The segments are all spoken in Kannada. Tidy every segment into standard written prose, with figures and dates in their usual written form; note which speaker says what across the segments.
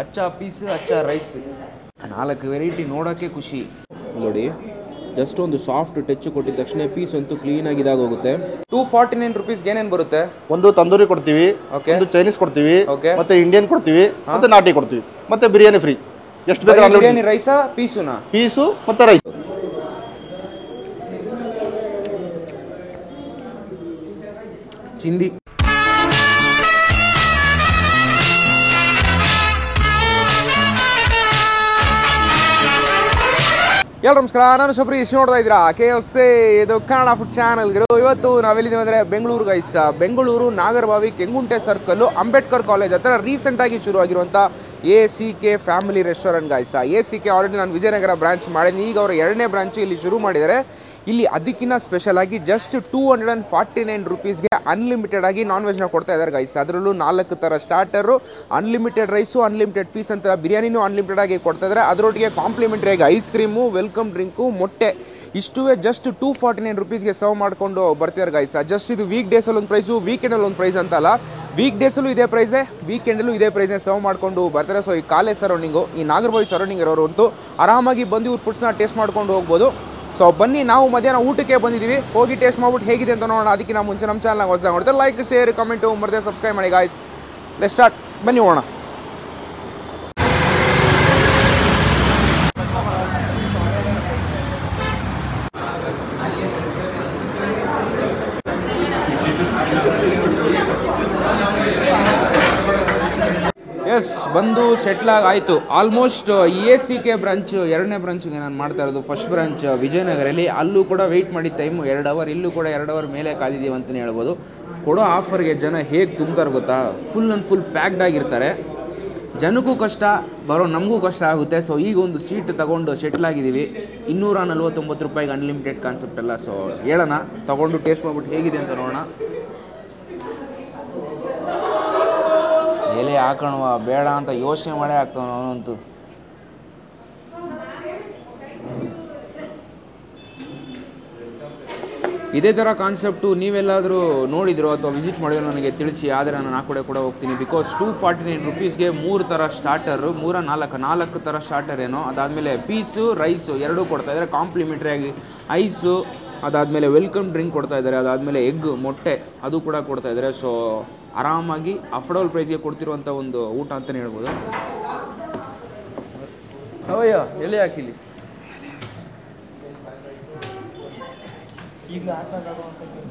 Speaker 1: ಅಚ್ಚ ಪೀಸ್ ಅಚ್ಚ ರೈಸ್ 4 ವೆರೈಟಿ ನೋಡೋಕ್ಕೆ ಖುಷಿ ನೋಡಿ. ಜಸ್ಟ್ ಒಂದು ಸಾಫ್ಟ್ ಟಚ್ ಕೊಟ್ಟಿದ ತಕ್ಷಣ ಪೀಸ್ ಅಂತೂ ಕ್ಲೀನ್ ಆಗಿ ಇದಾಗೋಗುತ್ತೆ. 249 ರುಪೀಸ್ಗೆ ಏನೇನು ಬರುತ್ತೆ?
Speaker 2: ಒಂದು ತಂದೂರಿ ಕೊಡ್ತೀವಿ, ಒಂದು ಚೈನೀಸ್ ಕೊಡ್ತೀವಿ, ಮತ್ತೆ ಇಂಡಿಯನ್ ಕೊಡ್ತೀವಿ, ಮತ್ತೆ ನಾಟಿ ಕೊಡ್ತೀವಿ, ಮತ್ತೆ ಬಿರಿಯಾನಿ ಫ್ರೀ. ಎಷ್ಟು ಬೇಕಾದ್ರೆ
Speaker 1: ಬಿರಿಯಾನಿ ರೈಸಾ ಪೀಸುನಾ?
Speaker 2: ಪೀಸು ಮತ್ತೆ ರೈಸ್.
Speaker 1: ಚಿಂದಿ ಎಲ್ಲರೂ ನಮಸ್ಕಾರ, ನಾನು ಶಬರೀಶ್. ನೋಡ್ತಾ ಇದ್ದೀರಾ KFC, ಇದು ಕನ್ನಡ ಫುಡ್ ಚಾನಲ್. ಇವತ್ತು ನಾವೆಲ್ಲಿದ್ದೀವಿ ಅಂದರೆ Bengaluru guys. Bengaluru Nagarbhavi Kengunte circle Ambedkar college ಹತ್ರ ರೀಸೆಂಟಾಗಿ ಶುರುವಾಗಿರುವಂಥ ACK family restaurant guys. ACK already ನಾನು ವಿಜಯನಗರ ಬ್ರಾಂಚ್ ಮಾಡಿದ್ದೀನಿ. ಈಗ ಅವರು 2ನೇ ಬ್ರಾಂಚ್ ಇಲ್ಲಿ ಶುರು ಮಾಡಿದ್ದಾರೆ. ಇಲ್ಲಿ ಅದಕ್ಕಿಂತ ಸ್ಪೆಷಲ್ ಆಗಿ ಜಸ್ಟ್ 249 ರುಪೀಸ್ಗೆ ಅನ್ಲಿಮಿಟೆಡ್ ಆಗಿ ನಾನ್ ವೆಜ್ನ ಕೊಡ್ತಾ ಇದ್ದಾರೆ ಗೈಸ್. ಅದರಲ್ಲೂ 4 ಥರ starter, unlimited rice, unlimited piece ಅಂತ ಬಿರಿಯಾನಿನೂ ಅನ್ಲಿಮಿಟೆಡ್ ಆಗಿ ಕೊಡ್ತಾ ಇದ್ದಾರೆ. ಅದರೊಟ್ಟಿಗೆ ಕಾಂಪ್ಲಿಮೆಂಟರಿ ಆಗಿ ಐಸ್ ಕ್ರೀಮು, ವೆಲ್ಕಮ್ ಡ್ರಿಂಕು, ಮೊಟ್ಟೆ, ಇಷ್ಟುವೇ ಜಸ್ಟ್ 249 ರುಪೀಸ್ಗೆ ಸರ್ವ್ ಮಾಡಿಕೊಂಡು ಬರ್ತಿದ್ದಾರೆ ಗೈಸ್. ಜಸ್ಟ್ ಇದು ವೀಕ್ ಡೇಸಲ್ಲಿ ಒಂದು ಪ್ರೈಸು, ವೀಕೆಂಡಲ್ಲಿ ಒಂದು ಪ್ರೈಸ್ ಅಂತಲ್ಲ, ವೀಕ್ ಡೇಸಲ್ಲೂ ಇದೇ ಪ್ರೈಸೇ, ವೀಕೆಂಡಲ್ಲೂ ಇದೇ ಪ್ರೈಸ್ನೇ ಸರ್ವ್ ಮಾಡಿಕೊಂಡು ಬರ್ತಾರೆ. ಸೊ ಈ ಕಾಲೇಜ್ ಸರೌಂಡಿಂಗು, ಈ ನಾಗರಬಾವಿ ಸರೌಂಡಿಂಗ್ ಇರೋರು ಅಂತೂ ಆರಾಮಾಗಿ ಬಂದು ಇವ್ರ ಫುಡ್ಸ್ನ ಟೇಸ್ಟ್ ಮಾಡ್ಕೊಂಡು ಹೋಗ್ಬೋದು. ಸೊ ಬನ್ನಿ, ನಾವು ಮಧ್ಯಾಹ್ನ ಊಟಕ್ಕೆ ಬಂದಿದ್ದೀವಿ. ಹೋಗಿ ಟೇಸ್ಟ್ ಮಾಡ್ಬಿಟ್ಟು ಹೇಗಿದೆ ಅಂತ ನೋಡೋಣ. ಅದಕ್ಕಿಂತ ಮುಂಚೆ ನಮ್ಮ ಚಾನಲ್ಗೆ ಹೊಸ ನೋಡ್ತಾರೆ ಲೈಕ್, ಶೇರ್, ಕಮೆಂಟು ಮರದೇ ಸಬ್ಸ್ಕ್ರೈಬ್ ಮಾಡಿ ಗಾಯ್ಸ್. Let's start. ಬನ್ನಿ ಹೋಗೋಣ. ಎಸ್, ಬಂದು ಸೆಟ್ಲಾಗಿ ಆಯಿತು. ಆಲ್ಮೋಸ್ಟ್ ACK ಬ್ರಾಂಚ್ 2ನೇ ಬ್ರಾಂಚ್ಗೆ ನಾನು ಮಾಡ್ತಾ ಇರೋದು. ಫಸ್ಟ್ ಬ್ರಾಂಚ್ ವಿಜಯನಗರಲ್ಲಿ, ಅಲ್ಲೂ ಕೂಡ ವೆಯ್ಟ್ ಮಾಡಿದ ಟೈಮು 2 ಅವರ್, ಇಲ್ಲೂ ಕೂಡ 2 ಅವರ್ ಮೇಲೆ ಕಾದಿದ್ದೀವಿ ಅಂತಲೇ ಹೇಳ್ಬೋದು. ಕೊಡೋ ಆಫರ್ಗೆ ಜನ ಹೇಗೆ ತುಂಬ್ತಾರೆ ಗೊತ್ತಾ? ಫುಲ್ ಆ್ಯಂಡ್ ಫುಲ್ ಪ್ಯಾಕ್ಡ್ ಆಗಿರ್ತಾರೆ. ಜನಕ್ಕೂ ಕಷ್ಟ, ಬರೋ ನಮಗೂ ಕಷ್ಟ ಆಗುತ್ತೆ. ಸೊ ಈಗ ಒಂದು ಸೀಟ್ ತಗೊಂಡು ಸೆಟ್ಲಾಗಿದ್ದೀವಿ. 249 ರೂಪಾಯಿಗೆ ಅನ್ಲಿಮಿಟೆಡ್ ಕಾನ್ಸೆಪ್ಟ್ ಅಲ್ಲ. ಸೊ ಹೇಳೋಣ, ತೊಗೊಂಡು ಟೇಸ್ಟ್ ಮಾಡ್ಬಿಟ್ಟು ಹೇಗಿದೆ ಅಂತ ನೋಡೋಣ. ಎಲೆ ಹಾಕೋಣವ ಬೇಡ ಅಂತ ಯೋಚನೆ ಮಾಡೇ ಹಾಕ್ತಾವ ಅವನಂತೂ. ಇದೇ ಥರ ಕಾನ್ಸೆಪ್ಟು ನೀವೆಲ್ಲಾದರೂ ನೋಡಿದ್ರು ಅಥವಾ ವಿಸಿಟ್ ಮಾಡಿದ್ರು ನನಗೆ ತಿಳಿಸಿ. ಆದರೆ ನಾನು ಆ ಕಡೆ ಕೂಡ ಹೋಗ್ತೀನಿ. ಬಿಕಾಸ್ 249 ರುಪೀಸ್ಗೆ 3 ಥರ ಸ್ಟಾರ್ಟರು, 4 ಥರ ಸ್ಟಾರ್ಟರ್ ಏನೋ, ಅದಾದಮೇಲೆ ಪೀಸು, ರೈಸು ಎರಡೂ ಕೊಡ್ತಾಯಿದ್ದಾರೆ. ಕಾಂಪ್ಲಿಮೆಂಟ್ರಿ ಆಗಿ ಐಸು, ಅದಾದಮೇಲೆ ವೆಲ್ಕಮ್ ಡ್ರಿಂಕ್ ಕೊಡ್ತಾ ಇದ್ದಾರೆ. ಅದಾದಮೇಲೆ ಎಗ್, ಮೊಟ್ಟೆ ಅದು ಕೂಡ ಕೊಡ್ತಾ ಇದ್ದಾರೆ. ಸೊ ಆರಾಮಾಗಿ ಅಫೋರ್ಡಬಲ್ ಪ್ರೈಸ್ಗೆ ಕೊಡ್ತಿರುವಂಥ ಒಂದು ಊಟ ಅಂತಲೇ ಹೇಳ್ಬೋದು. ಅವಯ್ಯ ಎಲೆ ಹಾಕಿಲಿ.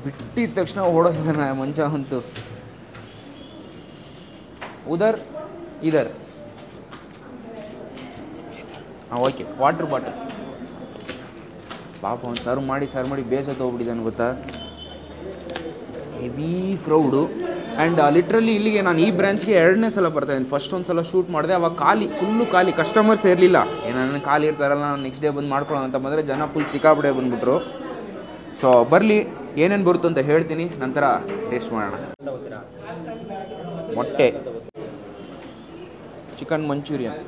Speaker 1: ಬಿಟ್ಟಿದ ತಕ್ಷಣ ಓಡೋದಿದ್ದಾನೆ ಮಂಚ ಅಂತೂ. ಉದರ್ ಇದರ್. ಹಾಂ, ಓಕೆ. ವಾಟರ್ ಬಾಟಲ್ ಪಾಪ ಅವ್ನು ಸರ್ವ್ ಮಾಡಿ ಬೇಸತ್ತು ಹೋಗ್ಬಿಟ್ಟಿದ್ದಾನೆ ಗೊತ್ತಾ. Heavy crowd. ಆ್ಯಂಡ್ ಲಿಟ್ರಲಿ ಇಲ್ಲಿಗೆ ನಾನು ಈ ಬ್ರಾಂಚ್ಗೆ 2ನೇ ಸಲ ಬರ್ತಾಯಿದ್ದೀನಿ. ಫಸ್ಟ್ ಒಂದು ಸಲ ಶೂಟ್ ಮಾಡಿದೆ, ಅವಾಗ ಫುಲ್ಲು ಖಾಲಿ, ಕಸ್ಟಮರ್ಸ್ ಇರಲಿಲ್ಲ. ನನ್ನ ಖಾಲಿ ಇರ್ತಾರಲ್ಲ, ನಾನು ನೆಕ್ಸ್ಟ್ ಡೇ ಬಂದು ಮಾಡ್ಕೊಳ್ಳೋಣ ಅಂತ ಬಂದರೆ ಜನ ಫುಲ್ ಸಿಕ್ಕಾಪಟ್ಟೆ ಬಂದುಬಿಟ್ರು. ಸೊ ಬರಲಿ, ಏನೇನು ಬರುತ್ತೆ ಅಂತ ಹೇಳ್ತೀನಿ, ನಂತರ ಟೇಸ್ಟ್ ಮಾಡೋಣ. ಮೊಟ್ಟೆ, ಚಿಕನ್ ಮಂಚೂರಿಯನ್,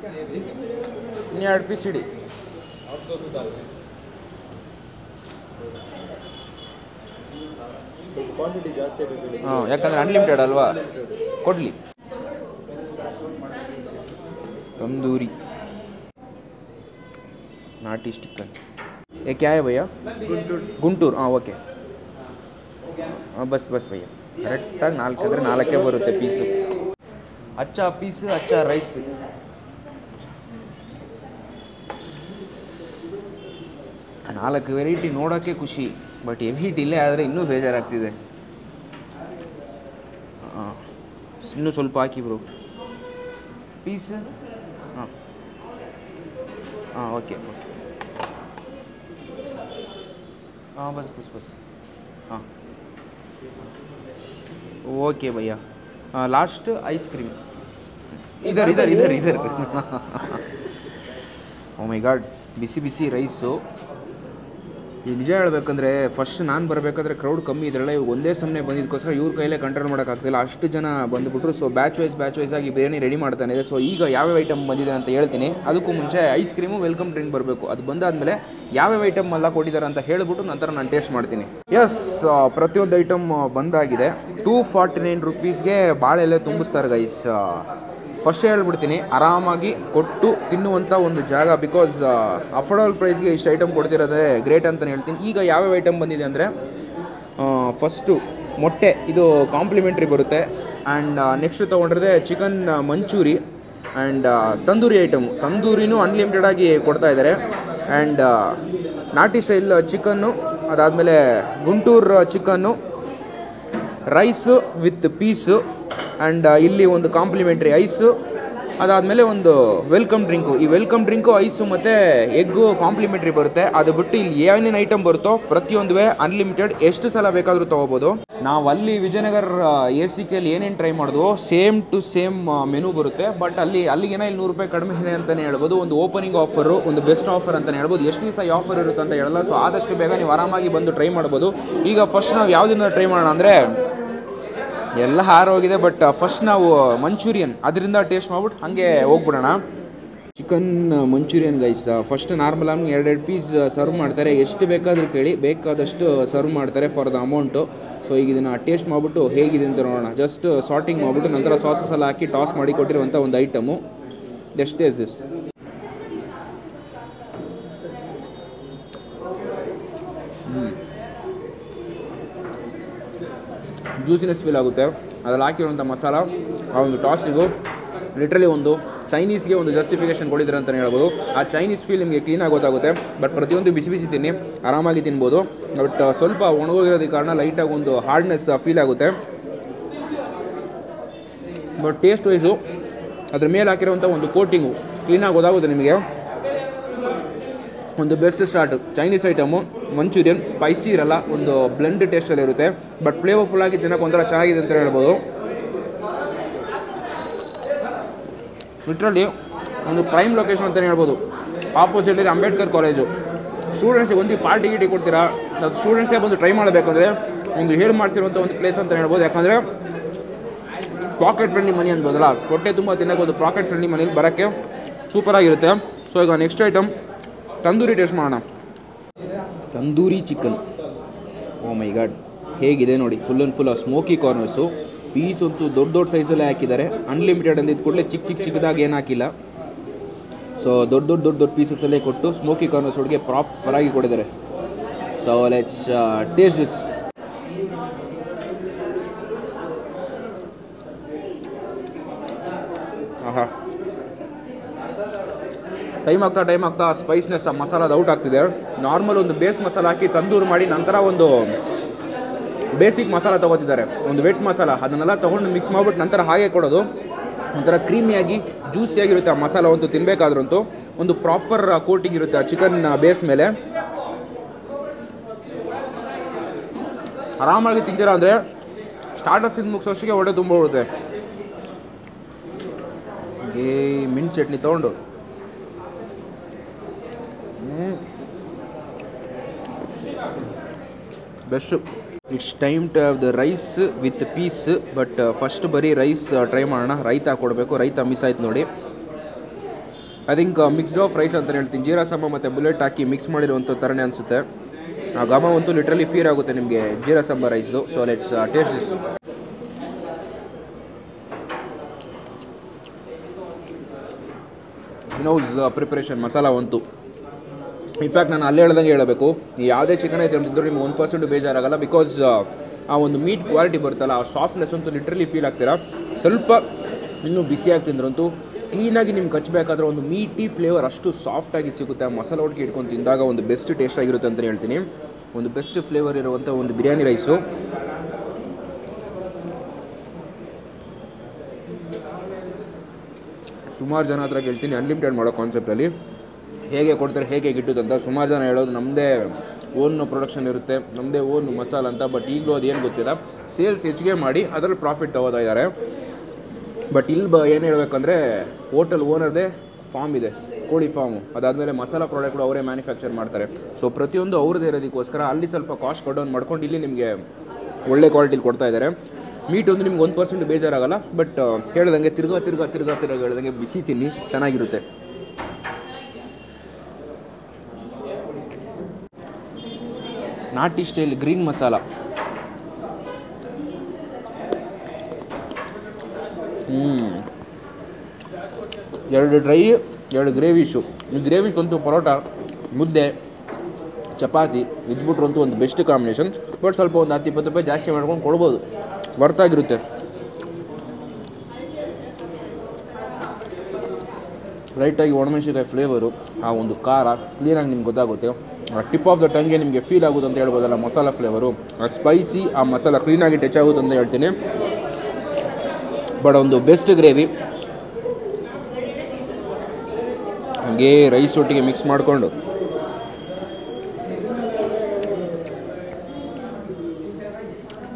Speaker 1: 2 ಪೀಸ್ ಇಡಿ. ಹಾಂ, ಯಾಕಂದರೆ ಅನ್ಲಿಮಿಟೆಡ್ ಅಲ್ವಾ, ಕೊಡಲಿ. ತಂದೂರಿ, ನಾಟಿ ಚಿಕನ್. ये क्या है भैया? गुंटूर. ಹಾಂ, ಓಕೆ. ಬಸ್ ಭಯ್ಯ, ಕರೆಕ್ಟಾಗಿ 4 ಅಂದರೆ 4 ಬರುತ್ತೆ ಪೀಸು. ಅಚ್ಚ ಪೀಸ್ ಅಚ್ಚ ರೈಸ್. ನಾಲ್ಕು ವೆರೈಟಿ ನೋಡೋಕ್ಕೆ ಖುಷಿ, ಬಟ್ ಹೆವಿ ಡಿಲೇ ಆದರೆ ಇನ್ನೂ ಬೇಜಾರಾಗ್ತಿದೆ. ಹಾಂ, ಇನ್ನೂ ಸ್ವಲ್ಪ ಹಾಕಿ ಬ್ರೋ ಪೀಸ್. ಹಾಂ ಹಾಂ, ಓಕೆ ಓಕೆ. हाँ बस हाँ ओके भैया. लास्ट आइसक्रीम इधर इधर इधर इधर. ओ माय गॉड, बिसी बिसी रईसु. ನಿಜ ಹೇಳಬೇಕಂದ್ರೆ ಫಸ್ಟ್ ನಾನು ಬರಬೇಕಾದ್ರೆ ಕ್ರೌಡ್ ಕಮ್ಮಿ ಇದ್ರಲ್ಲ, ಇವಾಗ ಒಂದೇ ಸಮನೆ ಬಂದಿದ್ದಕ್ಕೋಸ್ಕರ ಇವ್ರ ಕೈಲೇ ಕಂಟ್ರೋಲ್ ಮಾಡೋಕ್ಕಾಗ್ತಿಲ್ಲ, ಅಷ್ಟು ಜನ ಬಂದುಬಿಟ್ರು. ಸೊ ಬ್ಯಾಚ್ ವೈಸ್ ಆಗಿ ಬಿರಿಯಾನಿ ರೆಡಿ ಮಾಡ್ತಾನೆ ಇದೆ. ಸೊ ಈಗ ಯಾವ್ಯಾವ ಐಟಮ್ ಬಂದಿದೆ ಅಂತ ಹೇಳ್ತೀನಿ. ಅದಕ್ಕೂ ಮುಂಚೆ ಐಸ್ ಕ್ರೀಮು, ವೆಲ್ಕಮ್ ಡ್ರಿಂಕ್ ಬರಬೇಕು. ಅದು ಬಂದಾದಮೇಲೆ ಯಾವ್ಯಾವ ಐಟಮ್ ಎಲ್ಲ ಕೊಟ್ಟಿದ್ದಾರೆ ಅಂತ ಹೇಳ್ಬಿಟ್ಟು ನಂತರ ನಾನು ಟೇಸ್ಟ್ ಮಾಡ್ತೀನಿ. ಎಸ್, ಪ್ರತಿಯೊಂದು ಐಟಮ್ ಬಂದಾಗಿದೆ. 249 ರುಪೀಸ್ಗೆ ಬಾಳೆಲೆ ತುಂಬಿಸ್ತಾರೆ ಗೈಸ್. ಫಸ್ಟ್ ಹೇಳ್ಬಿಡ್ತೀನಿ, ಆರಾಮಾಗಿ ಕೊಟ್ಟು ತಿನ್ನುವಂಥ ಒಂದು ಜಾಗ. ಬಿಕಾಸ್ ಅಫೋರ್ಡಬಲ್ ಪ್ರೈಸ್ಗೆ ಇಷ್ಟು ಐಟಮ್ ಕೊಡ್ತಿರೋದೇ ಗ್ರೇಟ್ ಅಂತಲೇ ಹೇಳ್ತೀನಿ. ಈಗ ಯಾವ್ಯಾವ ಐಟಮ್ ಬಂದಿದೆ ಅಂದರೆ, ಫಸ್ಟು ಮೊಟ್ಟೆ, ಇದು ಕಾಂಪ್ಲಿಮೆಂಟ್ರಿ ಬರುತ್ತೆ. ಆ್ಯಂಡ್ ನೆಕ್ಸ್ಟ್ ತೊಗೊಂಡ್ರೆ chicken manchurian and tandoori item, ತಂದೂರಿನೂ ಅನ್ಲಿಮಿಟೆಡ್ ಆಗಿ ಕೊಡ್ತಾ ಇದ್ದಾರೆ. ಆ್ಯಂಡ್ ನಾಟಿ ಸ್ಟೈಲ್ ಚಿಕನ್ನು, ಅದಾದಮೇಲೆ Guntur chicken, rice with piece, and ಇಲ್ಲಿ ಒಂದು ಕಾಂಪ್ಲಿಮೆಂಟ್ರಿ ಐಸು, ಅದಾದಮೇಲೆ ಒಂದು ವೆಲ್ಕಮ್ ಡ್ರಿಂಕು. ಈ ವೆಲ್ಕಮ್ ಡ್ರಿಂಕು, ಐಸು ಮತ್ತು ಎಗ್ಗು ಕಾಂಪ್ಲಿಮೆಂಟ್ರಿ ಬರುತ್ತೆ. ಅದು ಬಿಟ್ಟು ಇಲ್ಲಿ ಏನೇನು ಐಟಮ್ ಬರುತ್ತೋ ಪ್ರತಿಯೊಂದುವೇ ಅನ್ಲಿಮಿಟೆಡ್, ಎಷ್ಟು ಸಲ ಬೇಕಾದರೂ ತೊಗೋಬೋದು. ನಾವು ಅಲ್ಲಿ ವಿಜಯನಗರ ACKಯಲ್ಲಿ ಏನೇನು ಟ್ರೈ ಮಾಡಿದ್ವೋ ಸೇಮ್ ಟು ಸೇಮ್ ಮೆನು ಬರುತ್ತೆ. ಬಟ್ ಅಲ್ಲಿಗೇನ ಇಲ್ಲಿ ₹100 ಕಡಿಮೆ ಇದೆ ಅಂತಲೇ ಹೇಳ್ಬೋದು. ಒಂದು ಓಪನಿಂಗ್ ಆಫರು, ಒಂದು ಬೆಸ್ಟ್ ಆಫರ್ ಅಂತಲೇ ಹೇಳ್ಬೋದು. ಎಷ್ಟು ದಿವಸ ಈ ಆಫರ್ ಇರುತ್ತೆ ಅಂತ ಹೇಳಲ್ಲ. ಸೊ ಆದಷ್ಟು ಬೇಗ ನೀವು ಆರಾಮಾಗಿ ಬಂದು ಟ್ರೈ ಮಾಡ್ಬೋದು. ಈಗ ಫಸ್ಟ್ ನಾವು ಯಾವುದನ್ನ ಟ್ರೈ ಮಾಡೋಣ ಅಂದರೆ, ಎಲ್ಲ ಹಾರೋಗಿದೆ, ಬಟ್ ಫಸ್ಟ್ ನಾವು ಮಂಚೂರಿಯನ್ ಅದರಿಂದ ಟೇಸ್ಟ್ ಮಾಡ್ಬಿಟ್ಟು ಹಾಗೆ ಹೋಗ್ಬಿಡೋಣ. Chicken manchurian guys, first normal ಆಗಿ 2 ಪೀಸ್ ಸರ್ವ್ ಮಾಡ್ತಾರೆ. ಎಷ್ಟು ಬೇಕಾದರೂ ಕೇಳಿ, ಬೇಕಾದಷ್ಟು ಸರ್ವ್ ಮಾಡ್ತಾರೆ ಫಾರ್ ದ ಅಮೌಂಟು. ಸೊ ಈಗ ಇದನ್ನು ಟೇಸ್ಟ್ ಮಾಡಿಬಿಟ್ಟು ಹೇಗಿದೆ ಅಂತ ನೋಡೋಣ. ಜಸ್ಟ್ ಸಾರ್ಟಿಂಗ್ ಮಾಡಿಬಿಟ್ಟು ನಂತರ ಸಾಸಸ್ ಎಲ್ಲ ಹಾಕಿ ಟಾಸ್ ಮಾಡಿ ಕೊಟ್ಟಿರುವಂಥ ಒಂದು item. Just taste this. Juiciness feel ಆಗುತ್ತೆ ಅದ್ರಲ್ಲಿ ಹಾಕಿರುವಂಥ ಮಸಾಲ. ಆ ಒಂದು ಟಾಸಿಗೂ ಲಿಟ್ರಲಿ ಒಂದು ಚೈನೀಸ್ಗೆ ಒಂದು ಜಸ್ಟಿಫಿಕೇಶನ್ ಕೊಟ್ಟಿದ್ದಾರೆ ಅಂತಲೇ ಹೇಳ್ಬೋದು. ಆ ಚೈನೀಸ್ ಫೀಲ್ ನಿಮಗೆ ಕ್ಲೀನಾಗಿ ಗೊತ್ತಾಗುತ್ತೆ. ಬಟ್ ಪ್ರತಿಯೊಂದು ಬಿಸಿ ಬಿಸಿ ತಿನ್ನಿ, ಆರಾಮಾಗಿ ತಿನ್ಬೋದು. ಬಟ್ ಸ್ವಲ್ಪ ಒಣಗೋಗಿರೋದಕ್ಕೆ ಕಾರಣ ಲೈಟಾಗಿ ಒಂದು ಹಾರ್ಡ್ನೆಸ್ ಫೀಲ್ ಆಗುತ್ತೆ. ಬಟ್ ಟೇಸ್ಟ್ ವೈಸು ಅದ್ರ ಮೇಲೆ ಹಾಕಿರೋಂಥ ಒಂದು ಕೋಟಿಂಗು ಕ್ಲೀನಾಗಿ ಗೊತ್ತಾಗುತ್ತೆ ನಿಮಗೆ. ಒಂದು best start Chinese item. Manchurian spicy ಇರಲ್ಲ, ಒಂದು ಬ್ಲೆಂಡ್ ಟೇಸ್ಟಲ್ಲಿ ಇರುತ್ತೆ. ಬಟ್ ಫ್ಲೇವರ್ಫುಲ್ಲಾಗಿ ತಿನ್ನೋಕೆ ಒಂಥರ ಚೆನ್ನಾಗಿದೆ ಅಂತ ಹೇಳ್ಬೋದು. ಲಿಟ್ರಲಿ ಒಂದು ಪ್ರೈಮ್ ಲೊಕೇಶನ್ ಅಂತಲೇ ಹೇಳ್ಬೋದು. ಆಪೋಸಿಟಲ್ಲಿ ಅಂಬೇಡ್ಕರ್ ಕಾಲೇಜು. ಸ್ಟೂಡೆಂಟ್ಸಿಗೆ ಒಂದು ಪಾರ್ಟಿ ಗಿಟಿ ಕೊಡ್ತೀರಾ, ಅದು ಸ್ಟೂಡೆಂಟ್ಸೇ ಬಂದು ಟ್ರೈ ಮಾಡಬೇಕಂದ್ರೆ ಒಂದು ಹೇಳಿ ಮಾಡ್ತಿರುವಂಥ ಒಂದು ಪ್ಲೇಸ್ ಅಂತ ಹೇಳ್ಬೋದು. ಯಾಕಂದರೆ ಪಾಕೆಟ್ ಫ್ರೆಂಡ್ಲಿ ಮನಿ ಅನ್ಬೋದಲ್ಲ, ಹೊಟ್ಟೆ ತುಂಬ ತಿನ್ನೋಕೆ ಒಂದು ಪಾಕೆಟ್ ಫ್ರೆಂಡ್ಲಿ ಮನಿ ಬರೋಕ್ಕೆ ಸೂಪರಾಗಿರುತ್ತೆ. ಸೊ ಈಗ ನೆಕ್ಸ್ಟ್ ಐಟಮ್ ತಂದೂರಿ ಟೇಸ್ಟ್ ಮಾಡೋಣ. Tandoori chicken, oh my God, ಹೇಗಿದೆ ನೋಡಿ. Full and full smoky corners. Piece ಅಂತೂ ದೊಡ್ಡ ದೊಡ್ಡ ಸೈಜಲ್ಲೇ ಹಾಕಿದ್ದಾರೆ. ಅನ್ಲಿಮಿಟೆಡ್ ಅಂದಿದ್ದು ಕೂಡಲೇ ಚಿಕ್ಕದಾಗಿ ಏನು ಹಾಕಿಲ್ಲ. ಸೊ ದೊಡ್ಡ ಪೀಸಸಲ್ಲೇ ಕೊಟ್ಟು ಸ್ಮೋಕಿ ಕಾರ್ನರ್ಸ್ ಒಳಗೆ ಪ್ರಾಪರಾಗಿ ಕೊಟ್ಟಿದ್ದಾರೆ. So let's taste this. ಆಹಾ, ಟೈಮ್ ಆಗ್ತಾ ಸ್ಪೈಸ್ನೆಸ್ ಮಸಾಲಾದ ಔಟ್ ಆಗ್ತಿದೆ. ನಾರ್ಮಲ್ ಒಂದು ಬೇಸ್ ಮಸಾಲ ಹಾಕಿ ತಂದೂರು ಮಾಡಿ ನಂತರ ಒಂದು ಬೇಸಿಕ್ ಮಸಾಲ ತೊಗೋತಿದ್ದಾರೆ, ಒಂದು ವೆಟ್ ಮಸಾಲ. ಅದನ್ನೆಲ್ಲ ತೊಗೊಂಡು ಮಿಕ್ಸ್ ಮಾಡಿಬಿಟ್ಟು ನಂತರ ಹಾಗೆ ಕೊಡೋದು. ಒಂಥರ ಕ್ರೀಮಿಯಾಗಿ ಜ್ಯೂಸಿಯಾಗಿರುತ್ತೆ ಆ ಮಸಾಲ. ಒಂದು ತಿನ್ನಬೇಕಾದ್ರಂತೂ ಒಂದು ಪ್ರಾಪರ್ ಕೋಟಿಂಗ್ ಇರುತ್ತೆ ಆ ಚಿಕನ್ ಬೇಸ್ ಮೇಲೆ. ಆರಾಮಾಗಿ ತಿಂತೀರಾ ಅಂದರೆ ಸ್ಟಾರ್ಟರ್ಸ್ ತಿಂದು ಮುಗಿಸೋಷ್ಟಿಗೆ ಹೊಟ್ಟೆ ತುಂಬ ಬಿಡುತ್ತೆ. ಮಿಂಟ್ ಚಟ್ನಿ ತೊಗೊಂಡು best. It's time to have the rice with piece. But first ಬರೀ ರೈಸ್ ಟ್ರೈ ಮಾಡೋಣ. ರೈತ ಕೊಡಬೇಕು, ರೈತ ಮಿಸ್ ಆಯ್ತು ನೋಡಿ. I think mixed of rice ಅಂತ ಹೇಳ್ತೀನಿ. ಜೀರಾ ಸಾಂಬಾರ್ ಮತ್ತು ಬುಲೆಟ್ ಹಾಕಿ ಮಿಕ್ಸ್ ಮಾಡಿರುವಂಥ ಥರನೇ ಅನಿಸುತ್ತೆ. ಆ ಘಮ ಅಂತೂ ಲಿಟ್ರಲಿ ಫೀಲ್ ಆಗುತ್ತೆ ನಿಮಗೆ ಜೀರಾ ಸಾಂಬಾರ್ ರೈಸ್ದು. So let's taste this. In house preparation masala ಅಂತೂ ಇನ್ಫ್ಯಾಕ್ಟ್ ನಾನು ಅಲ್ಲೇ ಹೇಳ್ದಂಗೆ ಹೇಳಬೇಕು, ಯಾವುದೇ ಚಿಕನ್ ಐಟಮ್ ತಿಂದರೂ ನಿಮ್ಗೆ 1% ಬೇಜಾರಾಗಲ್ಲ. ಬಿಕಾಸ್ ಆ ಒಂದು ಮೀಟ್ ಕ್ವಾಲಿಟಿ ಬರುತ್ತಲ್ಲ, ಆ ಸಾಫ್ಟ್ನೆಸ್ ಅಂತೂ ಲಿಟ್ರಲಿ ಫೀಲ್ ಆಗ್ತೀರಾ. ಸ್ವಲ್ಪ ಇನ್ನೂ ಬಿಸಿಯಾಗಿ ತಿಂದ್ರಂತೂ ಕ್ಲೀನಾಗಿ ನಿಮ್ಗೆ ಕಚ್ಚಬೇಕಾದ್ರೆ ಒಂದು ಮೀಟಿ ಫ್ಲೇವರ್ ಅಷ್ಟು ಸಾಫ್ಟಾಗಿ ಸಿಗುತ್ತೆ. ಆ ಮಸಾಲ ಒಟ್ಟಿಗೆ ಇಟ್ಕೊಂಡು ತಿಂದಾಗ ಒಂದು ಬೆಸ್ಟ್ ಟೇಸ್ಟ್ ಆಗಿರುತ್ತೆ ಅಂತಲೇ ಹೇಳ್ತೀನಿ. ಒಂದು ಬೆಸ್ಟ್ ಫ್ಲೇವರ್ ಇರುವಂಥ ಒಂದು ಬಿರಿಯಾನಿ ರೈಸು. ಸುಮಾರು ಜನ ಹತ್ರ ಹೇಳ್ತೀನಿ ಅನ್ಲಿಮಿಟೆಡ್ ಮಾಡೋ ಕಾನ್ಸೆಪ್ಟಲ್ಲಿ ಹೇಗೆ ಕೊಡ್ತಾರೆ, ಹೇಗೆ ಗಿಟ್ಟುತ್ತೆ ಅಂತ. ಸುಮಾರು ಜನ ಹೇಳೋದು ನಮ್ಮದೇ ಓನ್ ಪ್ರೊಡಕ್ಷನ್ ಇರುತ್ತೆ, ನಮ್ಮದೇ ಓನ್ ಮಸಾಲ ಅಂತ. ಬಟ್ ಈಗಲೂ ಅದೇನು ಗೊತ್ತಿಲ್ಲ, ಸೇಲ್ಸ್ ಹೆಚ್ಚಿಗೆ ಮಾಡಿ ಅದರಲ್ಲಿ ಪ್ರಾಫಿಟ್ ತಗೋತಾ ಇದ್ದಾರೆ. ಬಟ್ ಇಲ್ಲಿ ಏನು ಹೇಳಬೇಕಂದ್ರೆ ಹೋಟೆಲ್ ಓನರ್ದೇ ಫಾರ್ಮ್ ಇದೆ, ಕೋಳಿ ಫಾರ್ಮು. ಅದಾದಮೇಲೆ ಮಸಾಲ ಪ್ರಾಡಕ್ಟ್ ಅವರೇ ಮ್ಯಾನುಫ್ಯಾಕ್ಚರ್ ಮಾಡ್ತಾರೆ. ಸೊ ಪ್ರತಿಯೊಂದು ಅವ್ರದ್ದೇ ಇರೋದಕ್ಕೋಸ್ಕರ ಅಲ್ಲಿ ಸ್ವಲ್ಪ ಕಾಸ್ಟ್ ಕಟ್ ಡೌನ್ ಮಾಡ್ಕೊಂಡು ಇಲ್ಲಿ ನಿಮಗೆ ಒಳ್ಳೆ ಕ್ವಾಲಿಟಿಲಿ ಕೊಡ್ತಾ ಇದ್ದಾರೆ. ಮೀಟ್ ಒಂದು ನಿಮ್ಗೆ 1% ಬೇಜಾರಾಗಲ್ಲ. ಬಟ್ ಹೇಳ್ದಂಗೆ ತಿರ್ಗಾ ಹೇಳ್ದಂಗೆ ಬಿಸಿ ತಿನ್ನಿ, ಚೆನ್ನಾಗಿರುತ್ತೆ. ನಾಟಿ ಸ್ಟೈಲ್ ಗ್ರೀನ್ ಮಸಾಲ. 2 ಡ್ರೈ 2 ಗ್ರೇವಿಶು. ಈ ಗ್ರೇವಿಶ್ ಅಂತೂ ಪರೋಟ ಮುದ್ದೆ ಚಪಾತಿ ಇದ್ಬಿಟ್ರಂತೂ ಒಂದು ಬೆಸ್ಟ್ ಕಾಂಬಿನೇಷನ್. ಬಟ್ ಸ್ವಲ್ಪ ಒಂದು 10-20 ರೂಪಾಯಿ ಜಾಸ್ತಿ ಮಾಡ್ಕೊಂಡು ಕೊಡ್ಬೋದು, ಬರ್ತಾಗಿರುತ್ತೆ. ಲೈಟಾಗಿ ಒಣಮೆಣಸಿನಕಾಯಿ ಫ್ಲೇವರು, ಆ ಒಂದು ಖಾರ ಕ್ಲೀನಾಗಿ ನಿಮ್ಗೆ ಗೊತ್ತಾಗುತ್ತೆ. ಟಿಪ್ ಆಫ್ ದ ಟಂಗೆ ನಿಮಗೆ ಫೀಲ್ ಆಗುತ್ತೆ ಅಂತ ಹೇಳ್ಬೋದಲ್ಲ, ಮಸಾಲ ಫ್ಲೇವರು, ಆ ಸ್ಪೈಸಿ, ಆ ಮಸಾಲ ಕ್ಲೀನಾಗಿ ಟಚ್ ಆಗುತ್ತೆ ಅಂತ ಹೇಳ್ತೀನಿ. ಬಟ್ ಒಂದು ಬೆಸ್ಟ್ ಗ್ರೇವಿ ಹಾಗೆ ರೈಸ್ ಒಟ್ಟಿಗೆ ಮಿಕ್ಸ್ ಮಾಡಿಕೊಂಡು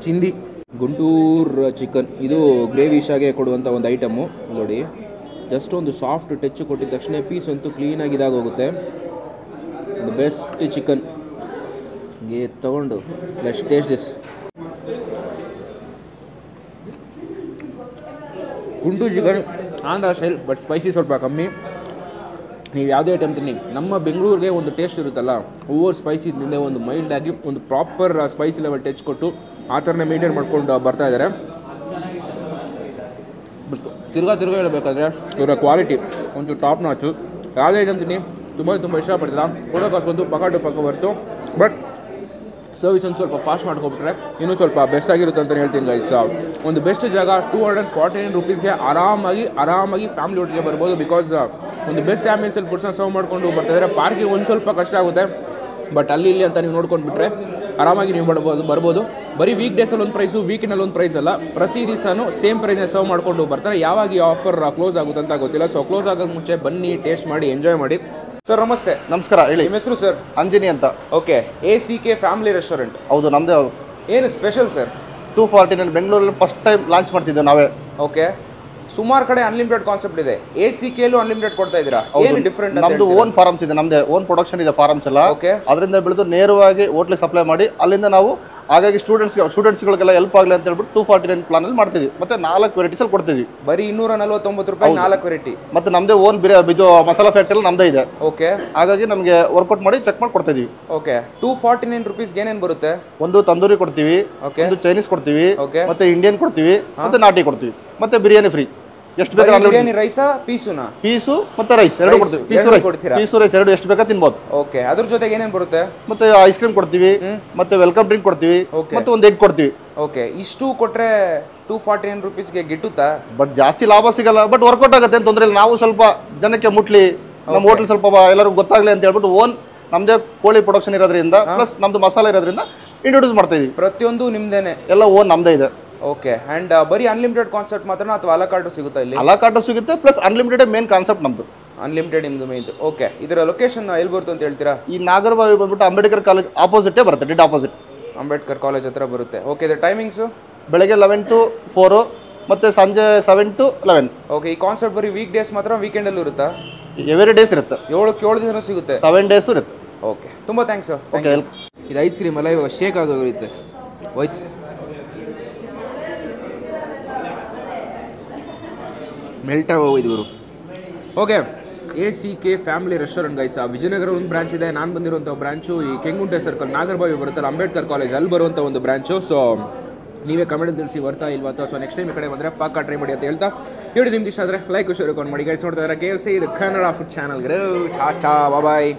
Speaker 1: ಚಿಂದಿ ಗುಂಟೂರು ಚಿಕನ್, ಇದು ಗ್ರೇವಿಶಾಗೆ ಕೊಡುವಂಥ ಒಂದು ಐಟಮು ನೋಡಿ. ಜಸ್ಟ್ ಒಂದು ಸಾಫ್ಟ್ ಟಚ್ ಕೊಟ್ಟಿದ ತಕ್ಷಣ ಪೀಸ್ ಅಂತೂ ಕ್ಲೀನಾಗಿ ಇದಾಗೋಗುತ್ತೆ. ದ ಬೆಸ್ಟ್ ಚಿಕನ್ ಹೀಗೆ ತಗೊಂಡು let's taste this. Guntur chicken Andhra style, but spicy ಸ್ವಲ್ಪ ಕಮ್ಮಿ. ನೀವು ಯಾವುದೇ ಐಟಮ್ ತಿನ್ನಿ, ನಮ್ಮ ಬೆಂಗಳೂರಿಗೆ ಒಂದು ಟೇಸ್ಟ್ ಇರುತ್ತಲ್ಲ, ಓವರ್ ಸ್ಪೈಸಿ ಇದ್ದಿಂದ ಒಂದು ಮೈಲ್ಡಾಗಿ ಒಂದು ಪ್ರಾಪರ್ ಸ್ಪೈಸಿ ಲೆವೆಲ್ ಟಚ್ ಕೊಟ್ಟು ಆ ಥರನೇ ಮೇಂಟೈನ್ ಮಾಡ್ಕೊಂಡು ಬರ್ತಾ ಇದ್ದಾರೆ. ತಿರ್ಗಾ ಹೇಳಬೇಕಾದ್ರೆ ಇವರ ಕ್ವಾಲಿಟಿ ಒಂದು ಟಾಪ್ ನಾಚು. ಯಾವುದೇ ಐಟಮ್ ತಿನ್ನಿ ತುಂಬ ಇಷ್ಟಪಡ್ತೀರಾ, ಕೊಡೋಕ್ಕಾಸ್ಕೊಂದು ಪಕ್ಕ ಬರ್ತು. ಬಟ್ ಸರ್ವಿಸ್ ಒಂದು ಸ್ವಲ್ಪ ಫಾಸ್ಟ್ ಮಾಡ್ಕೊಬಿಟ್ರೆ ಇನ್ನೂ ಸ್ವಲ್ಪ ಬೆಸ್ಟ್ ಆಗಿರುತ್ತೆ ಅಂತ ಹೇಳ್ತೀನಿ ಗೈಸ್. ಒಂದು ಬೆಸ್ಟ್ ಜಾಗ 249 ರೂಪೀಸ್ಗೆ ಆರಾಮಾಗಿ ಫ್ಯಾಮಿಲಿ ಒಟ್ಟಿಗೆ ಬರ್ಬೋದು. ಬಿಕಾಸ್ ಒಂದು ಬೆಸ್ಟ್ ಆ್ಯಂಬಿಯನ್ಸಲ್ಲಿ ಫುಡ್ಸ್ನ ಸರ್ವ್ ಮಾಡ್ಕೊಂಡು ಬರ್ತಾಯಿದ್ದಾರೆ. ಪಾರ್ಕಿಂಗ್ ಒಂದು ಸ್ವಲ್ಪ ಕಷ್ಟ ಆಗುತ್ತೆ, ಬಟ್ ಅಲ್ಲಿ ಇಲ್ಲಿ ಅಂತ ನೀವು ನೋಡ್ಕೊಂಡ್ಬಿಟ್ರೆ ಆರಾಮಾಗಿ ನೀವು ಬರ್ಬೋದು. ಬರೀ ವೀಕ್ ಡೇಸಲ್ಲಿ ಒಂದು ಪ್ರೈಸು, ವೀಕೆಂಡಲ್ಲಿ ಒಂದು ಪ್ರೈಸ್ ಅಲ್ಲ, ಪ್ರತಿ ದಿವಸನೂ ಸೇಮ್ ಪ್ರೈಸ್ನ ಸರ್ವ್ ಮಾಡ್ಕೊಂಡು ಬರ್ತಾರೆ. ಯಾವಾಗ ಈ ಆಫರ್ ಕ್ಲೋಸ್ ಆಗುತ್ತೆ ಅಂತ ಗೊತ್ತಿಲ್ಲ. ಸೊ ಕ್ಲೋಸ್ ಆಗೋಕ್ಕೆ ಮುಂಚೆ ಬನ್ನಿ, ಟೇಸ್ಟ್ ಮಾಡಿ, ಎಂಜಾಯ್ ಮಾಡಿ. ಸರ್ ನಮಸ್ತೆ.
Speaker 2: ನಮಸ್ಕಾರ, ಹೇಳಿ.
Speaker 1: ನಿಮ್ಮ ಹೆಸರು ಸರ್?
Speaker 2: ಅಂಜನಿ ಅಂತ.
Speaker 1: Okay, ACK family restaurant.
Speaker 2: ಹೌದು, ನಮ್ಮದೇ.
Speaker 1: ಏನು ಸ್ಪೆಷಲ್ ಸರ್?
Speaker 2: 249 ಬೆಂಗಳೂರಲ್ಲಿ ಫಸ್ಟ್ ಟೈಮ್ ಲಾಂಚ್ ಮಾಡ್ತಿದ್ದೆ ನಾವೇ.
Speaker 1: ಓಕೆ, ಸುಮಾರು ಕಡೆ ಅನ್ಲಿಮಿಟೆಡ್ ಕಾನ್ಸೆಪ್ಟ್ ಇದೆ, ACKಲ್ಲೂ ಅನ್ಲಿಮಿಟೆಡ್ ಕೊಡ್ತಾ ಇದ್ದೀರಾ, ಏನು ಡಿಫರೆಂಟ್?
Speaker 2: ನಮ್ದು ಓನ್ ಫಾರ್ಮ್ಸ್ ಇದೆ, ನಮ್ದೇ ಓನ್ ಪ್ರೊಡಕ್ಷನ್ ಇದೆ ಫಾರ್ಮ್ಸ್ ಎಲ್ಲ. ಅದರಿಂದ ಬೆಳೆದು ನೇರವಾಗಿ ಹೋಟ್ಲಿಗೆ ಸಪ್ಲೈ ಮಾಡಿ ಅಲ್ಲಿಂದ ನಾವು ಹಾಗಾಗಿ ಸ್ಟೂಡೆಂಟ್ಸ್ಗಳಿಗೆಲ್ಲ ಹೆಲ್ಪ್ ಆಗಲಿ ಅಂತ ಹೇಳ್ಬಿಟ್ಟು 249 ಪ್ಲಾನ್ ಅಲ್ಲಿ ಮಾಡ್ತಿದ್ವಿ. ಮತ್ತೆ 4 ವೆರೈಟೀಸ್ ಅಲ್ಲಿ ಕೊಡ್ತೀವಿ.
Speaker 1: ಬರೀ 249 ರೂಪಾಯಿ 4 ವೆರೈಟಿ.
Speaker 2: ಮತ್ತೆ ನಮ್ದೇ ಓನ್ ಇದು ಮಸಾಲಾ ಫ್ಯಾಕ್ಟರಿ ನಮ್ದೇ ಇದೆ.
Speaker 1: ಓಕೆ,
Speaker 2: ಹಾಗಾಗಿ ನಮಗೆ ವರ್ಕೌಟ್ ಮಾಡಿ ಚೆಕ್ ಮಾಡಿ ಕೊಡ್ತಾ ಇದೀವಿ.
Speaker 1: ಓಕೆ, 249 ರೂಪೀಸ್ಗೆ ಏನೇನು ಬರುತ್ತೆ?
Speaker 2: ಒಂದು ತಂದೂರಿ ಕೊಡ್ತೀವಿ, ಒಂದು ಚೈನೀಸ್ ಕೊಡ್ತೀವಿ, ಮತ್ತೆ ಇಂಡಿಯನ್ ಕೊಡ್ತೀವಿ, ಮತ್ತೆ ನಾಟಿ ಕೊಡ್ತೀವಿ, ಮತ್ತೆ ಬಿರಿಯಾನಿ ಫ್ರೀ. ಎಷ್ಟು ಬೇಕಾದ್ರೆ
Speaker 1: ಬಿರಿಯಾನಿ ರೈಸಾ ಪೀಸುನಾ?
Speaker 2: ಪೀಸು ಮತ್ತೆ ರೈಸ್ ಎರಡು ಕೊಡ್ತೀವಿ. ಪೀಸು ರೈಸ್ ಎರಡು ಎಷ್ಟು ಬೇಕಾ ತಿನ್ಬೋದು.
Speaker 1: ಓಕೆ, ಅದ್ರ ಜೊತೆಗೆ ಏನೇನು ಬರುತ್ತೆ?
Speaker 2: ಮತ್ತೆ ಐಸ್ ಕ್ರೀಮ್ ಕೊಡ್ತೀವಿ, ಮತ್ತೆ ವೆಲ್ಕಮ್ ಡ್ರಿಂಕ್ ಕೊಡ್ತೀವಿ, ಮತ್ತೆ ಒಂದು ಎಗ್ ಕೊಡ್ತೀವಿ.
Speaker 1: ಓಕೆ, ಇಷ್ಟು ಕೊಟ್ರೆ 249 ರೂಪೀಸ್ಗೆ ಗಿಟ್ಟುತ್ತಾ?
Speaker 2: ಬಟ್ ಜಾಸ್ತಿ ಲಾಭ ಸಿಗಲ್ಲ, ಬಟ್ ವರ್ಕೌಟ್ ಆಗುತ್ತೆ ಅಂತ ತೊಂದರೆ ಇಲ್ಲ. ನಾವು ಸ್ವಲ್ಪ ಜನಕ್ಕೆ ಮುಟ್ಲಿ, ನಮ್ಮ ಹೋಟೆಲ್ ಸ್ವಲ್ಪ ಎಲ್ಲರಿಗೂ ಗೊತ್ತಾಗ್ಲಿ ಅಂತ ಹೇಳ್ಬಿಟ್ಟು ಓನ್ ನಮ್ದೇ ಕೋಳಿ ಪ್ರೊಡಕ್ಷನ್ ಇರೋದ್ರಿಂದ ಪ್ಲಸ್ ನಮ್ದು ಮಸಾಲೆ ಇರೋದ್ರಿಂದ ಇಂಟ್ರೊಡ್ಯೂಸ್ ಮಾಡ್ತಾ ಇದೀವಿ.
Speaker 1: ಪ್ರತಿಯೊಂದು ನಿಮ್ದೇನೆ? ಎಲ್ಲ
Speaker 2: ಓನ್ ನಮ್ದೇ ಇದೆ.
Speaker 1: ಓಕೆ, ಅಂಡ್ ಬರೀ ಅನ್ಲಿಮಿಟೆಡ್ ಕಾನ್ಸೆಪ್ಟ್ ಮಾತ್ರ ಅಥವಾ ಅಲಾಕಾರ್ಟು ಸಿಗುತ್ತಾ ಇಲ್ಲಿ?
Speaker 2: ಅಲಾಕಾರ್ಟು ಸಿಗುತ್ತೆ, ಪ್ಲಸ್ ಅನ್ಲಿಮಿಟೆಡ್ ಮೇನ್ ಕಾನ್ಸೆಪ್ಟ್ ನಮ್ದು.
Speaker 1: ಅನ್ಲಿಮಿಟೆಡ್ ನಿಮ್ದು ಮೇನ್. ಓಕೆ, ಇದರ ಲೊಕೇಶನ್ ಎಲ್ಲಿ ಬರುತ್ತೆ ಅಂತ ಹೇಳ್ತೀರಾ?
Speaker 2: ಈ ನಾಗರಬಾವಿ ಬಂದ್ಬಿಟ್ಟು ಅಂಬೇಡ್ಕರ್ ಕಾಲೇಜ್ ಆಪೋಸಿಟ್ ಬರುತ್ತೆ, ಡೆಡ್ ಆಪೋಸಿಟ್.
Speaker 1: ಅಂಬೇಡ್ಕರ್ ಕಾಲೇಜ್ ಹತ್ರ ಬರುತ್ತೆ. ಓಕೆ, ಇದರ ಟೈಮಿಂಗ್ಸು?
Speaker 2: ಬೆಳಗ್ಗೆ 11 to 4 ಮತ್ತೆ ಸಂಜೆ 7 to 11.
Speaker 1: ಓಕೆ, ಈ ಕಾನ್ಸೆಪ್ಟ್ ಬರೀ ವೀಕ್ ಡೇಸ್ ಮಾತ್ರ, ವೀಕೆಂಡಲ್ಲೂ ಇರುತ್ತಾ?
Speaker 2: ಎವ್ರಿ ಡೇಸ್ ಇರುತ್ತೆ.
Speaker 1: 7 ದಿನ ಸಿಗುತ್ತೆ.
Speaker 2: 7 days ಇರುತ್ತೆ.
Speaker 1: ಓಕೆ, ತುಂಬ ಥ್ಯಾಂಕ್ಸ್ ಸರ್.
Speaker 2: ಓಕೆ,
Speaker 1: ಇದು ಐಸ್ ಕ್ರೀಮ್ ಅಲ್ಲ, ಇವಾಗ ಶೇಕ್ ಆಗೋಗುತ್ತೆ. ಹೋಯ್ತು, ಮೆಲ್ಟ್ ಆಗೋಯ್ತು ಗುರು. Okay, ACK family restaurant guys. Vijayanagar ಒಂದು ಬ್ರಾಂಚ್ ಇದೆ, ನಾನು ಬಂದಿರುವಂಥ ಬ್ರಾಂಚು ಈ ಕೆಂಗುಂಟೆ ಸರ್ಕಲ್ ನಾಗರಬಾವಿ ಬರುತ್ತಲ್ಲ, ಅಂಬೇಡ್ಕರ್ ಕಾಲೇಜ್ ಅಲ್ಲಿ ಬರುವಂಥ ಒಂದು ಬ್ರಾಂಚು. ಸೊ ನೀವೇ ಕಮೆಂಟ್ ತಿಳಿಸಿ ಬರ್ತಾ ಇಲ್ವಾ ಅಂತ. ಸೊ ನೆಕ್ಸ್ಟ್ ಟೈಮ್ ಈ ಕಡೆ ಬಂದರೆ ಪಕ್ಕ ಟ್ರೈ ಮಾಡಿ ಅಂತ ಹೇಳ್ತಾ, ವಿಡಿಯೋ ನಿಮ್ಗೆ ಇಷ್ಟ ಆದರೆ ಲೈಕ್ ಶೇರ್ ಮಾಡಿ ಗೈಸ್. ನೋಡ್ತಾ ಇದ್ದಾರೆ KFC, ಇದು ಕನ್ನಡ ಫುಡ್ ಚಾನಲ್. ಟಾಟಾ, ಬಾಯ್.